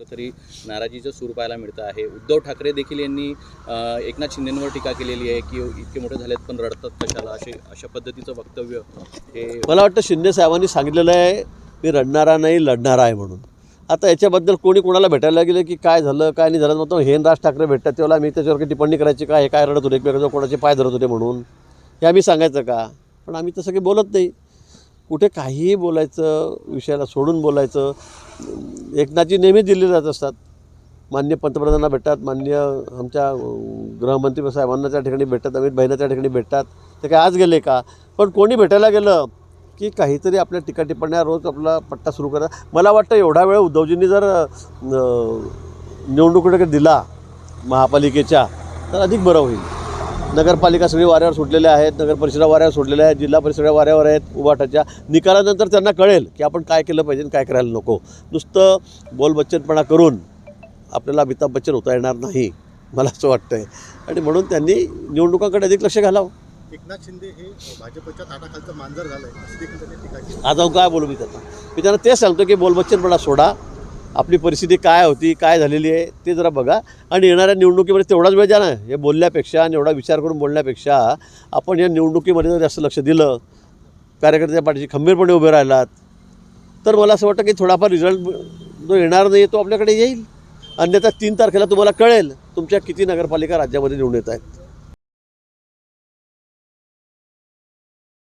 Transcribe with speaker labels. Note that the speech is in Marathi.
Speaker 1: तरी नाराजीचं सूर पाहायला मिळतं आहे. उद्धव ठाकरे देखील यांनी एकनाथ शिंदेंवर टीका केलेली आहे की इतके मोठे झालेत पण रडतात कशाला, अशा पद्धतीचं वक्तव्य हे
Speaker 2: मला वाटतं शिंदे साहेबांनी सांगितलेलं आहे मी रडणारा नाही लढणारा आहे म्हणून. आता याच्याबद्दल कोणी कोणाला भेटायला गेलं की काय झालं काय नाही झालं, मग हे राज ठाकरे भेटतात तेव्हा मी त्याच्यावर टिप्पणी करायची का, हे काय रडत होते एकमेकांच्या कोणाचे पाय धरत होते म्हणून, हे आम्ही सांगायचं का? पण आम्ही तसं काही बोलत नाही. कुठे काहीही बोलायचं, विषयाला सोडून बोलायचं. एकनाथजी नेहमीच दिल्लीला जात असतात, माननीय पंतप्रधानांना भेटतात, माननीय आमच्या गृहमंत्री साहेबांना त्या ठिकाणी भेटतात, अमित भाईंना त्या ठिकाणी भेटतात. ते काय आज गेले का? पण कोणी भेटायला गेलं की काहीतरी आपल्या टीका टिप्पण्या रोज आपला पट्टा सुरू करा. मला वाटतं एवढा वेळ उद्धवजींनी जर निवडणुकीकडे दिला महापालिकेच्या तर अधिक बरं होईल. नगरपालिका सगळी वाऱ्यावर सुटलेल्या आहेत, नगर परिषदा वाऱ्यावर सुटलेल्या आहेत, जिल्हा परिषदा वाऱ्यावर आहेत. उभाटाच्या निकालानंतर त्यांना कळेल की आपण काय केलं पाहिजे काय करायला नको. नुसतं बोलबच्चनपणा करून आपल्याला अमिताभ बच्चन होता येणार नाही मला असं वाटतं आहे. आणि म्हणून त्यांनी निवडणुकांकडे अधिक लक्ष घालावं.
Speaker 3: एकनाथ शिंदे हे भाजपच्या ताटाखालचं मांजर झालं आहे असं देखील त्यांनी टीका केली.
Speaker 2: आज जाऊन काय बोलू मी त्यांना तेच सांगतो की बोलबच्चनपणा सोडा, आपली परिस्थिती काय होती काय झालेली आहे ते जरा बघा आणि येणाऱ्या निवडणुकीमध्ये तेवढाच वेळ द्या ना. हे बोलण्यापेक्षा आणि एवढा विचार करून बोलण्यापेक्षा आपण या निवडणुकीमध्ये जर जास्त लक्ष दिलं, कार्यकर्त्याच्या पाठीशी खंबीरपणे उभे राहिलात तर मला असं वाटतं की थोडाफार रिझल्ट जो येणार नाही तो आपल्याकडे येईल. अन्यथा 3 तारखेला तुम्हाला कळेल तुमच्या किती नगरपालिका राज्यामध्ये निवडून येत आहेत.